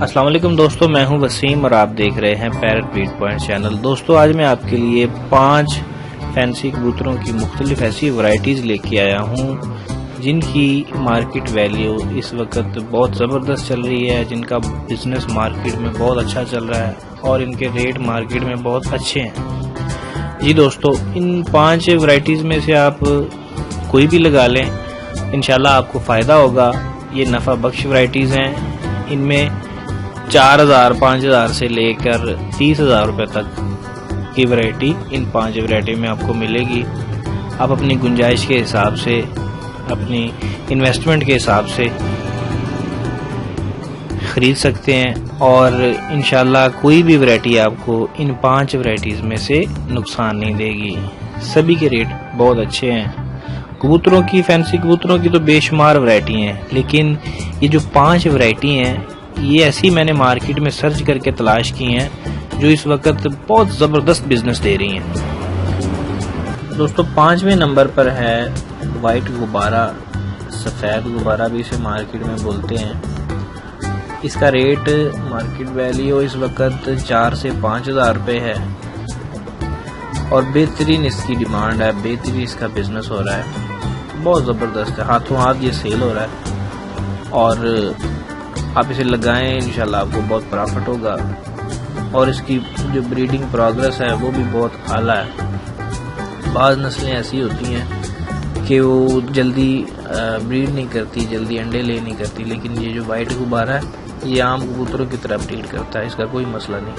अस्सलाम वालेकुम दोस्तों, मैं हूं वसीम और आप देख रहे हैं पैरट ब्रीड पॉइंट चैनल। दोस्तों आज मैं आपके लिए 5 फैंसी कबूतरों की मुख्तलिफ ऐसी वैरायटीज़ लेके आया हूं जिनकी मार्केट वैल्यू इस वक्त बहुत ज़बरदस्त चल रही है, जिनका बिजनेस मार्केट में बहुत अच्छा चल रहा है और इनके रेट मार्केट में बहुत अच्छे हैं। जी दोस्तों, इन 5 वैरायटीज़ में से आप कोई भी लगा लें, इंशाल्लाह आपको फ़ायदा होगा। ये नफ़ा बख्श वैरायटीज़ हैं। इनमें 4000, 5000 से लेकर 30,000 रुपये तक की वैरायटी इन 5 वैरायटी में आपको मिलेगी। आप अपनी गुंजाइश के हिसाब से, अपनी इन्वेस्टमेंट के हिसाब से ख़रीद सकते हैं और इंशाल्लाह कोई भी वैरायटी आपको इन 5 वैरायटीज़ में से नुकसान नहीं देगी। सभी के रेट बहुत अच्छे हैं। कबूतरों की, फैंसी कबूतरों की तो बेशुमार वैरायटी हैं, लेकिन ये जो 5 वैरायटी हैं ये ऐसी मैंने मार्केट में सर्च करके तलाश की हैं जो इस वक्त बहुत ज़बरदस्त बिजनेस दे रही हैं। दोस्तों 5वें नंबर पर है वाइट गुब्बारा, सफ़ेद गुब्बारा भी इसे मार्केट में बोलते हैं। इसका रेट मार्केट वैल्यू इस वक्त 4 से 5,000 रुपये है और बेहतरीन इसकी डिमांड है, बेहतरीन इसका बिजनेस हो रहा है, बहुत ज़बरदस्त है। हाथों हाथ ये सेल हो रहा है और आप इसे लगाएं, इंशाल्लाह आपको बहुत प्रॉफिट होगा और इसकी जो ब्रीडिंग प्रोग्रेस है वो भी बहुत आला है। बाज़ नस्लें ऐसी होती हैं कि वो जल्दी ब्रीड नहीं करती, जल्दी अंडे ले नहीं करती, लेकिन ये जो वाइट गुब्बारा है ये आम कबूतरों की तरह ब्रीड करता है, इसका कोई मसला नहीं।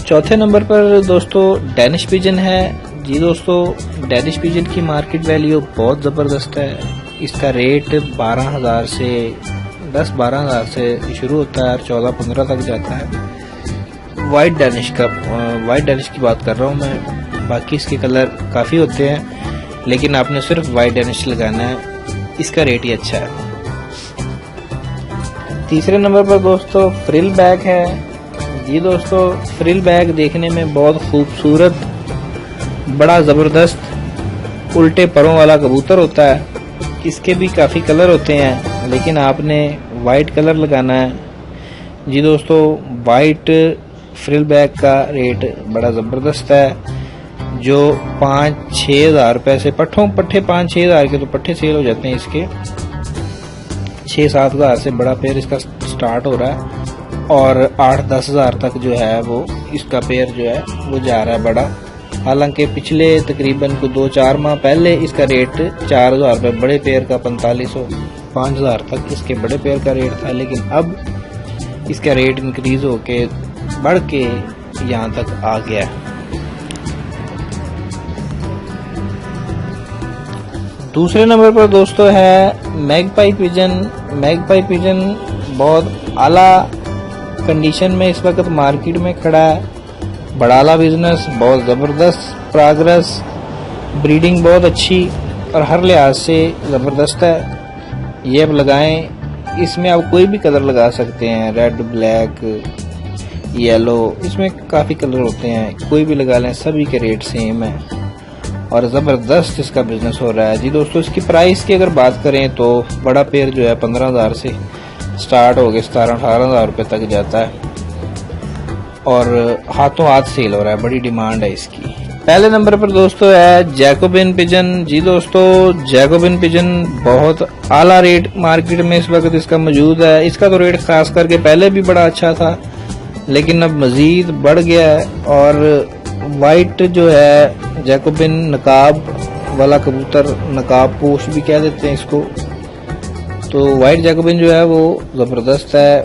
चौथे नंबर पर दोस्तों डेनिश पिजन है। जी दोस्तों, डेनिश पिजन की मार्केट वैल्यू बहुत ज़बरदस्त है। इसका रेट 12,000 से 10-12,000 से शुरू होता है और 14-15 तक जाता है। वाइट डेनिश की बात कर रहा हूँ मैं, बाकी इसके कलर काफ़ी होते हैं, लेकिन आपने सिर्फ वाइट डेनिश लगाना है, इसका रेट ही अच्छा है। तीसरे नंबर पर दोस्तों फ्रिल बैक है। जी दोस्तों, फ्रिल बैक देखने में बहुत खूबसूरत, बड़ा ज़बरदस्त उल्टे परों वाला कबूतर होता है। इसके भी काफ़ी कलर होते हैं, लेकिन आपने वाइट कलर लगाना है। जी दोस्तों, वाइट फ्रिल बैक का रेट बड़ा ज़बरदस्त है, जो 5-6 हज़ार रुपये से पट्ठे 5-6 हज़ार के तो पट्ठे सेल हो जाते हैं। इसके 6-7 हज़ार से बड़ा पेयर इसका स्टार्ट हो रहा है और 8-10 हज़ार तक जो है वो इसका पेयर जो है वो जा रहा है बड़ा। हालांकि पिछले तकरीबन को 2-4 माह पहले इसका रेट 4,000 रुपये बड़े पेयर का, 4500 5,000 तक इसके बड़े पेयर का रेट था, लेकिन अब इसका रेट इंक्रीज होके बढ़ के यहाँ तक आ गया है। दूसरे नंबर पर दोस्तों है मैगपाई पिजन। मैगपाई पिजन बहुत आला कंडीशन में इस वक्त मार्केट में खड़ा है, बड़ा आला बिजनेस, बहुत ज़बरदस्त प्रोग्रेस, ब्रीडिंग बहुत अच्छी और हर लिहाज से ज़बरदस्त है। ये आप लगाएं, इसमें आप कोई भी कलर लगा सकते हैं, रेड, ब्लैक, येलो, इसमें काफ़ी कलर होते हैं, कोई भी लगा लें, सभी के रेट सेम है और ज़बरदस्त इसका बिजनेस हो रहा है। जी दोस्तों, इसकी प्राइस की अगर बात करें तो बड़ा पेयर जो है 15,000 से स्टार्ट हो गए 17-18 हज़ार रुपये तक जाता है और हाथों हाथ सेल हो रहा है, बड़ी डिमांड है इसकी। पहले नंबर पर दोस्तों है जैकोबिन पिजन। जी दोस्तों, जैकोबिन पिजन बहुत आला रेट मार्केट में इस वक्त इसका मौजूद है। इसका तो रेट खास करके पहले भी बड़ा अच्छा था, लेकिन अब मजीद बढ़ गया है और वाइट जो है जैकोबिन नकाब वाला कबूतर, नकाब पोश भी कह देते हैं इसको, तो वाइट जैकोबिन जो है वो ज़बरदस्त है।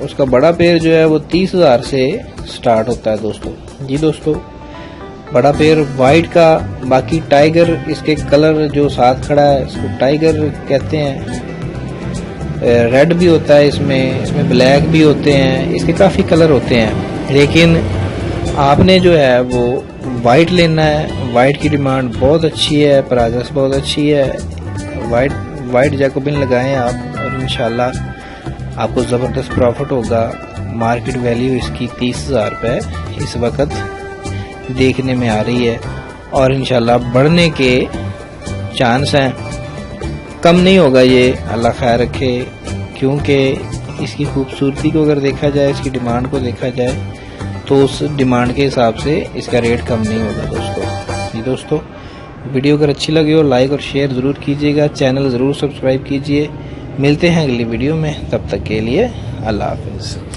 उसका बड़ा पेयर जो है वो 30,000 से स्टार्ट होता है दोस्तों। जी दोस्तों, बड़ा पेयर वाइट का, बाकी टाइगर इसके कलर जो साथ खड़ा है इसको टाइगर कहते हैं। रेड भी होता है इसमें ब्लैक भी होते हैं, इसके काफ़ी कलर होते हैं, लेकिन आपने जो है वो वाइट लेना है। वाइट की डिमांड बहुत अच्छी है, प्रोग्रेस बहुत अच्छी है। वाइट जैकोबिन लगाएं आप और इंशाल्लाह आपको ज़बरदस्त प्रॉफिट होगा। मार्केट वैल्यू इसकी 30,000 रुपये इस वक्त देखने में आ रही है और इंशाल्लाह बढ़ने के चांस हैं, कम नहीं होगा ये, अल्लाह खैर रखे। क्योंकि इसकी खूबसूरती को अगर देखा जाए, इसकी डिमांड को देखा जाए, तो उस डिमांड के हिसाब से इसका रेट कम नहीं होगा दोस्तों। जी दोस्तों, वीडियो अगर अच्छी लगी हो लाइक और शेयर ज़रूर कीजिएगा, चैनल ज़रूर सब्सक्राइब कीजिए। मिलते हैं अगली वीडियो में, तब तक के लिए अल्लाह हाफिज़।